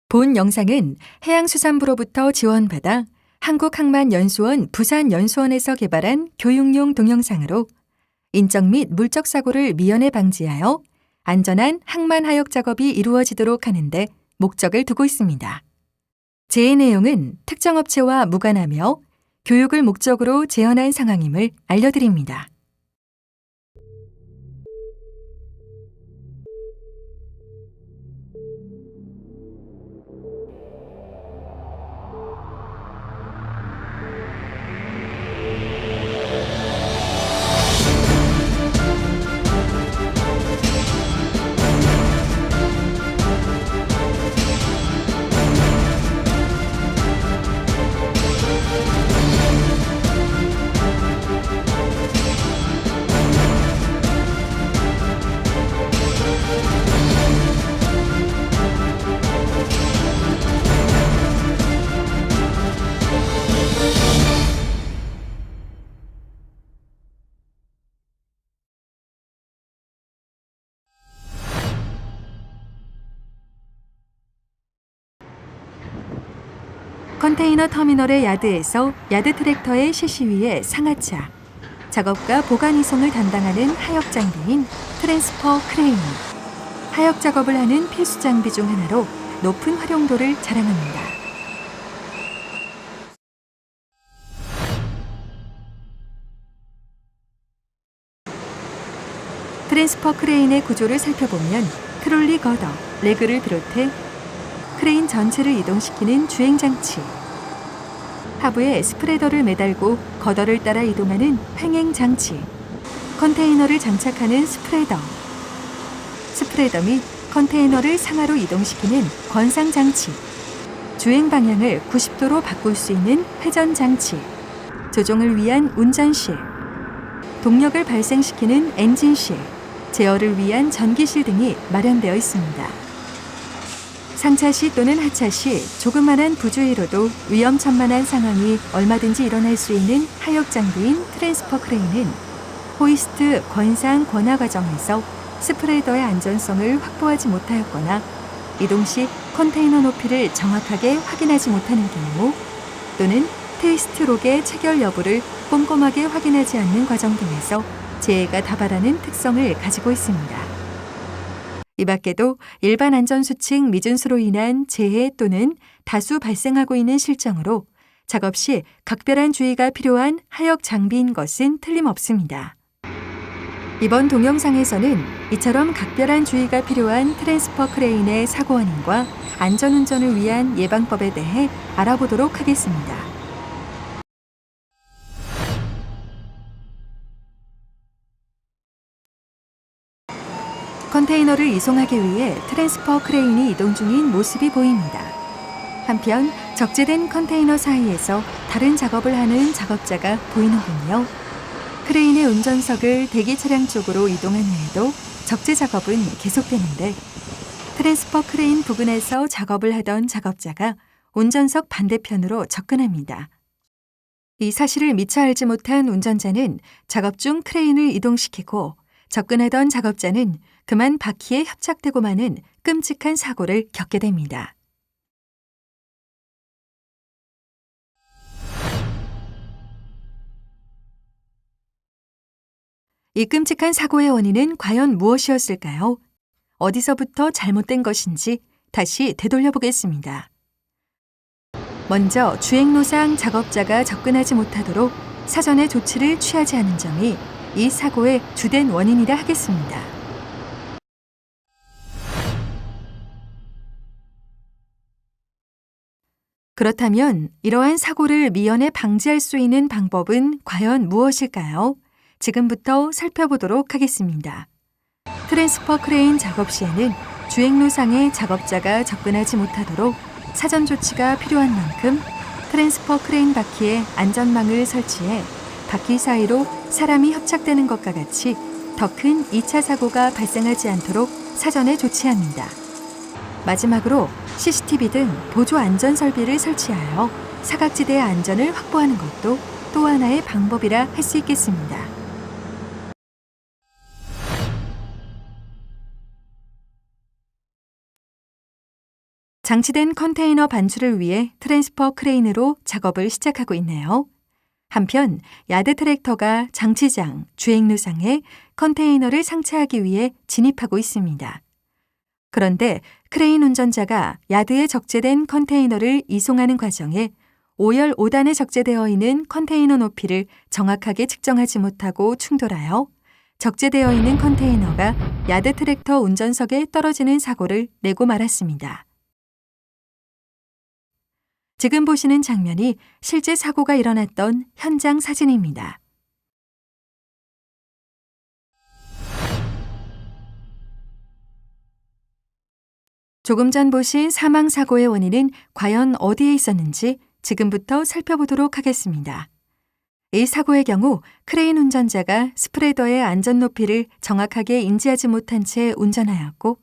본 영상은 해양수산부로부터 지원받아 한국항만연수원 부산연수원에서 개발한 교육용 동영상으로 인적 및 물적 사고를 미연에 방지하여 안전한 항만 하역 작업이 이루어지도록 하는 데 목적을 두고 있습니다. 제 내용은 특정 업체와 무관하며 교육을 목적으로 제언한 상황임을 알려드립니다. 컨테이너 터미널의 야드에서 야드 트랙터의 시시 위에 상하차, 작업과 보관 이송을 담당하는 하역 장비인 트랜스퍼 크레인. 하역 작업을 하는 필수 장비 중 하나로 높은 활용도를 자랑합니다. 트랜스퍼 크레인의 구조를 살펴보면 트롤리 거더, 레그를 비롯해 크레인 전체를 이동시키는 주행장치, 하부에 스프레더를 매달고 거더를 따라 이동하는 횡행장치, 컨테이너를 장착하는 스프레더 및 컨테이너를 상하로 이동시키는 권상장치, 주행 방향을 90도로 바꿀 수 있는 회전장치, 조종을 위한 운전실, 동력을 발생시키는 엔진실, 제어를 위한 전기실 등이 마련되어 있습니다. 상차 시 또는 하차 시 조그만한 부주의로도 위험천만한 상황이 얼마든지 일어날 수 있는 하역 장비인 트랜스퍼 크레인은 호이스트 권상 권하 과정에서 스프레더의 안전성을 확보하지 못하였거나 이동 시 컨테이너 높이를 정확하게 확인하지 못하는 경우 또는 테이스트 록의 체결 여부를 꼼꼼하게 확인하지 않는 과정 등에서 재해가 다발하는 특성을 가지고 있습니다. 이 밖에도 일반 안전수칙 미준수로 인한 재해 또는 다수 발생하고 있는 실정으로 작업 시 각별한 주의가 필요한 하역 장비인 것은 틀림없습니다. 이번 동영상에서는 이처럼 각별한 주의가 필요한 트랜스퍼 크레인의 사고 원인과 안전운전을 위한 예방법에 대해 알아보도록 하겠습니다. 컨테이너를 이송하기 위해 트랜스퍼 크레인이 이동 중인 모습이 보입니다. 한편 적재된 컨테이너 사이에서 다른 작업을 하는 작업자가 보이는군요. 크레인의 운전석을 대기 차량 쪽으로 이동한 후에도 적재 작업은 계속되는데 트랜스퍼 크레인 부근에서 작업을 하던 작업자가 운전석 반대편으로 접근합니다. 이 사실을 미처 알지 못한 운전자는 작업 중 크레인을 이동시키고 접근하던 작업자는 그만 바퀴에 협착되고 마는 끔찍한 사고를 겪게 됩니다. 이 끔찍한 사고의 원인은 과연 무엇이었을까요? 어디서부터 잘못된 것인지 다시 되돌려 보겠습니다. 먼저 주행로상 작업자가 접근하지 못하도록 사전에 조치를 취하지 않은 점이 이 사고의 주된 원인이라 하겠습니다. 그렇다면 이러한 사고를 미연에 방지할 수 있는 방법은 과연 무엇일까요? 지금부터 살펴보도록 하겠습니다. 트랜스퍼 크레인 작업 시에는 주행로상에 작업자가 접근하지 못하도록 사전 조치가 필요한 만큼 트랜스퍼 크레인 바퀴에 안전망을 설치해 바퀴 사이로 사람이 협착되는 것과 같이 더 큰 2차 사고가 발생하지 않도록 사전에 조치합니다. 마지막으로 CCTV 등 보조 안전 설비를 설치하여 사각지대의 안전을 확보하는 것도 또 하나의 방법이라 할 수 있겠습니다. 장치된 컨테이너 반출을 위해 트랜스퍼 크레인으로 작업을 시작하고 있네요. 한편 야드 트랙터가 장치장, 주행로상에 컨테이너를 상차하기 위해 진입하고 있습니다. 그런데 크레인 운전자가 야드에 적재된 컨테이너를 이송하는 과정에 5열 5단에 적재되어 있는 컨테이너 높이를 정확하게 측정하지 못하고 충돌하여 적재되어 있는 컨테이너가 야드 트랙터 운전석에 떨어지는 사고를 내고 말았습니다. 지금 보시는 장면이 실제 사고가 일어났던 현장 사진입니다. 조금 전 보신 사망사고의 원인은 과연 어디에 있었는지 지금부터 살펴보도록 하겠습니다. 이 사고의 경우 크레인 운전자가 스프레더의 안전 높이를 정확하게 인지하지 못한 채 운전하였고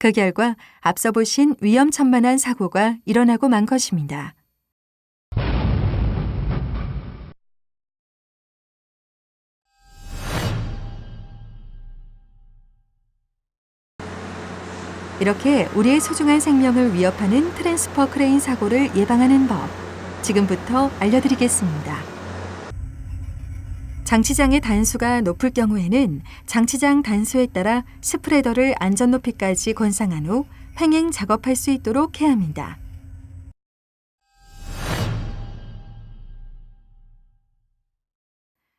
그 결과 앞서 보신 위험천만한 사고가 일어나고 만 것입니다. 이렇게 우리의 소중한 생명을 위협하는 트랜스퍼 크레인 사고를 예방하는 법, 지금부터 알려드리겠습니다. 장치장의 단수가 높을 경우에는 장치장 단수에 따라 스프레더를 안전 높이까지 권상한 후 횡행 작업할 수 있도록 해야 합니다.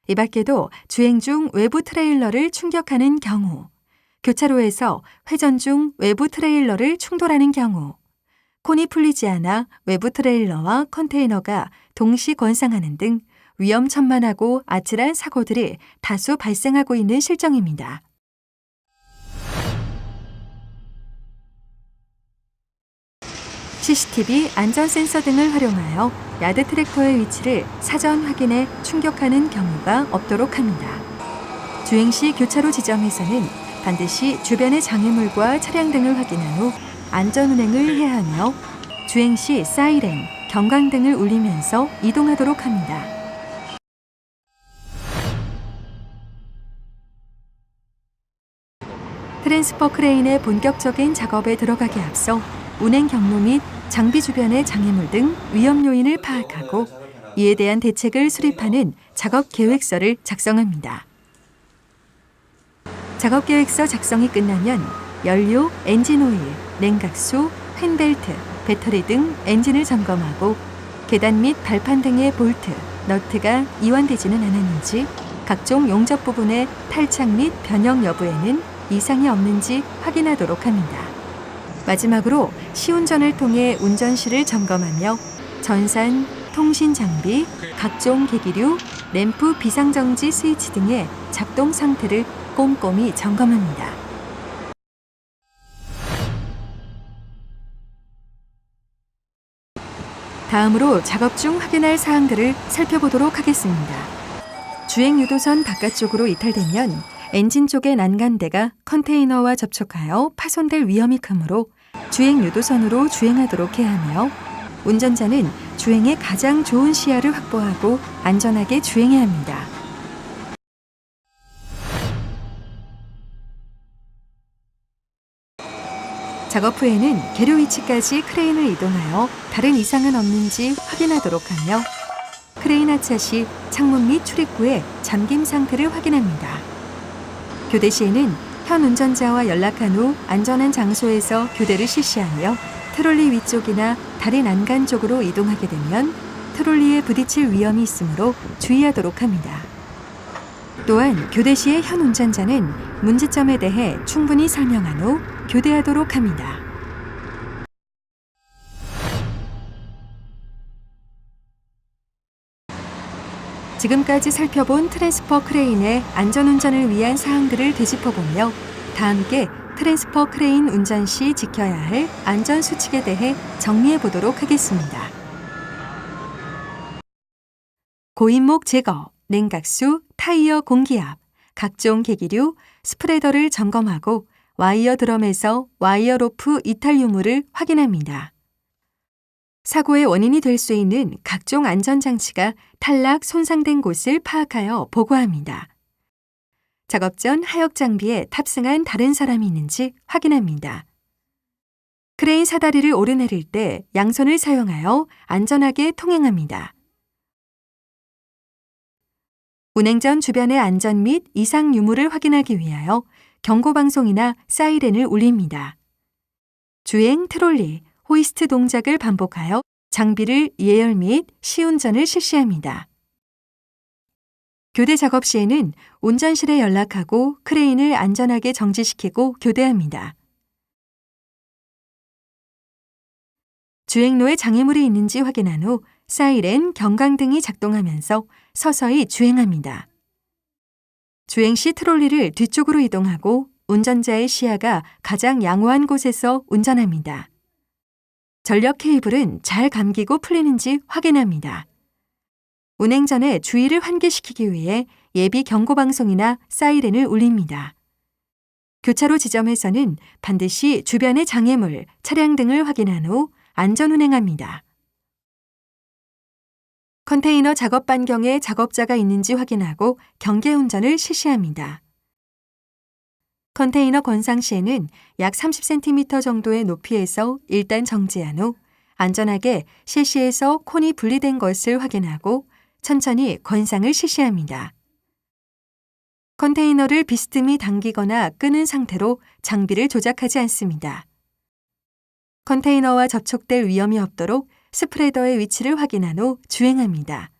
이 밖에도 주행 중 외부 트레일러를 충격하는 경우, 교차로에서 회전 중 외부 트레일러를 충돌하는 경우, 콘이 풀리지 않아 외부 트레일러와 컨테이너가 동시 권상하는 등 위험천만하고 아찔한 사고들이 다수 발생하고 있는 실정입니다. CCTV, 안전센서 등을 활용하여 야드 트랙터의 위치를 사전 확인해 충격하는 경우가 없도록 합니다. 주행 시 교차로 지점에서는 반드시 주변의 장애물과 차량 등을 확인한 후 안전운행을 해야 하며 주행 시 사이렌, 경광등을 울리면서 이동하도록 합니다. 트랜스퍼 크레인의 본격적인 작업에 들어가기 앞서 운행 경로 및 장비 주변의 장애물 등 위험 요인을 파악하고 이에 대한 대책을 수립하는 작업 계획서를 작성합니다. 작업 계획서 작성이 끝나면 연료, 엔진 오일, 냉각수, 팬벨트, 배터리 등 엔진을 점검하고 계단 및 발판 등의 볼트, 너트가 이완되지는 않았는지, 각종 용접 부분의 탈착 및 변형 여부에는 이상이 없는지 확인하도록 합니다. 마지막으로 시운전을 통해 운전실을 점검하며 전산, 통신 장비, 각종 계기류, 램프 비상정지 스위치 등의 작동 상태를 꼼꼼히 점검합니다. 다음으로 작업 중 확인할 사항들을 살펴보도록 하겠습니다. 주행 유도선 바깥쪽으로 이탈되면 엔진 쪽의 난간대가 컨테이너와 접촉하여 파손될 위험이 크므로 주행 유도선으로 주행하도록 해야 하며 운전자는 주행에 가장 좋은 시야를 확보하고 안전하게 주행해야 합니다. 작업 후에는 계류 위치까지 크레인을 이동하여 다른 이상은 없는지 확인하도록 하며 크레인 하차 시 창문 및 출입구의 잠김 상태를 확인합니다. 교대 시에는 현 운전자와 연락한 후 안전한 장소에서 교대를 실시하며 트롤리 위쪽이나 다른 난간 쪽으로 이동하게 되면 트롤리에 부딪힐 위험이 있으므로 주의하도록 합니다. 또한 교대 시의 현 운전자는 문제점에 대해 충분히 설명한 후 교대하도록 합니다. 지금까지 살펴본 트랜스퍼 크레인의 안전운전을 위한 사항들을 되짚어보며 다 함께 트랜스퍼 크레인 운전 시 지켜야 할 안전수칙에 대해 정리해보도록 하겠습니다. 고인목 제거, 냉각수, 타이어 공기압, 각종 계기류, 스프레더를 점검하고 와이어 드럼에서 와이어 로프 이탈 유무를 확인합니다. 사고의 원인이 될 수 있는 각종 안전장치가 탈락, 손상된 곳을 파악하여 보고합니다. 작업 전 하역 장비에 탑승한 다른 사람이 있는지 확인합니다. 크레인 사다리를 오르내릴 때 양손을 사용하여 안전하게 통행합니다. 운행 전 주변의 안전 및 이상 유무를 확인하기 위하여 경고방송이나 사이렌을 울립니다. 주행, 트롤리, 호이스트 동작을 반복하여 장비를 예열 및 시운전을 실시합니다. 교대 작업 시에는 운전실에 연락하고 크레인을 안전하게 정지시키고 교대합니다. 주행로에 장애물이 있는지 확인한 후 사이렌, 경광등이 작동하면서 서서히 주행합니다. 주행 시 트롤리를 뒤쪽으로 이동하고 운전자의 시야가 가장 양호한 곳에서 운전합니다. 전력 케이블은 잘 감기고 풀리는지 확인합니다. 운행 전에 주의를 환기시키기 위해 예비 경고방송이나 사이렌을 울립니다. 교차로 지점에서는 반드시 주변의 장애물, 차량 등을 확인한 후 안전운행합니다. 컨테이너 작업 반경에 작업자가 있는지 확인하고 경계운전을 실시합니다. 컨테이너 건상 시에는 약 30cm 정도의 높이에서 일단 정지한 후 안전하게 셰시에서 콘이 분리된 것을 확인하고 천천히 건상을 실시합니다. 컨테이너를 비스듬히 당기거나 끄는 상태로 장비를 조작하지 않습니다. 컨테이너와 접촉될 위험이 없도록 스프레더의 위치를 확인한 후 주행합니다.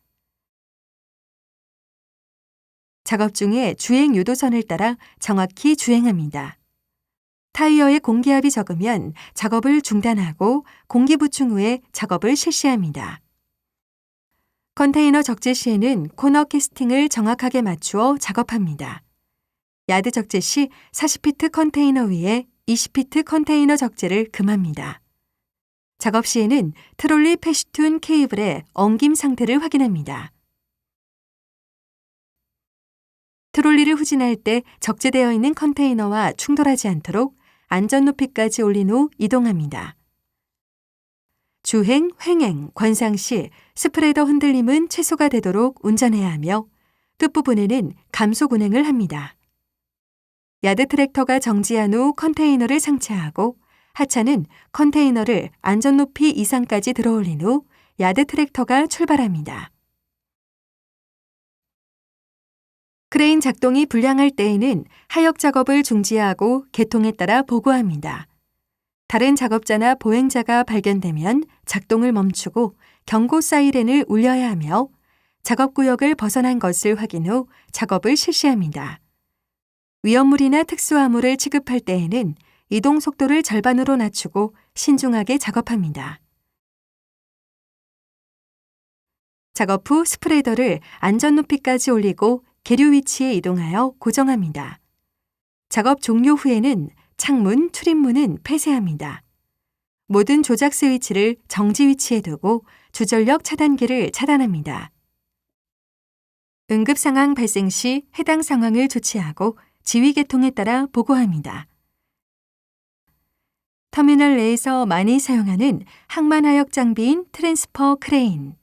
작업 중에 주행 유도선을 따라 정확히 주행합니다. 타이어의 공기압이 적으면 작업을 중단하고 공기 보충 후에 작업을 실시합니다. 컨테이너 적재 시에는 코너 캐스팅을 정확하게 맞추어 작업합니다. 야드 적재 시 40피트 컨테이너 위에 20피트 컨테이너 적재를 금합니다. 작업 시에는 트롤리 패시툰 케이블의 엉김 상태를 확인합니다. 트롤리를 후진할 때 적재되어 있는 컨테이너와 충돌하지 않도록 안전 높이까지 올린 후 이동합니다. 주행, 횡행, 관상 시 스프레더 흔들림은 최소가 되도록 운전해야 하며 끝부분에는 감속 운행을 합니다. 야드 트랙터가 정지한 후 컨테이너를 상차하고 하차는 컨테이너를 안전 높이 이상까지 들어올린 후 야드 트랙터가 출발합니다. 크레인 작동이 불량할 때에는 하역 작업을 중지하고 개통에 따라 보고합니다. 다른 작업자나 보행자가 발견되면 작동을 멈추고 경고 사이렌을 울려야 하며 작업구역을 벗어난 것을 확인 후 작업을 실시합니다. 위험물이나 특수화물을 취급할 때에는 이동 속도를 절반으로 낮추고 신중하게 작업합니다. 작업 후 스프레더를 안전 높이까지 올리고 계류 위치에 이동하여 고정합니다. 작업 종료 후에는 창문, 출입문은 폐쇄합니다. 모든 조작 스위치를 정지 위치에 두고 주전력 차단기를 차단합니다. 응급 상황 발생 시 해당 상황을 조치하고 지휘 계통에 따라 보고합니다. 터미널 내에서 많이 사용하는 항만 하역 장비인 트랜스퍼 크레인.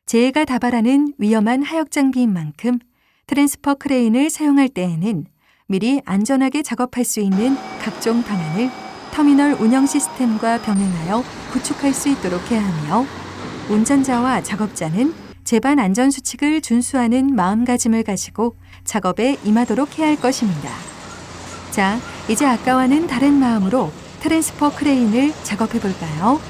재해가 다발하는 위험한 하역 장비인 만큼 트랜스퍼 크레인을 사용할 때에는 미리 안전하게 작업할 수 있는 각종 방안을 터미널 운영 시스템과 병행하여 구축할 수 있도록 해야 하며 운전자와 작업자는 제반 안전 수칙을 준수하는 마음가짐을 가지고 작업에 임하도록 해야 할 것입니다. 자, 이제 아까와는 다른 마음으로 트랜스퍼 크레인을 작업해 볼까요?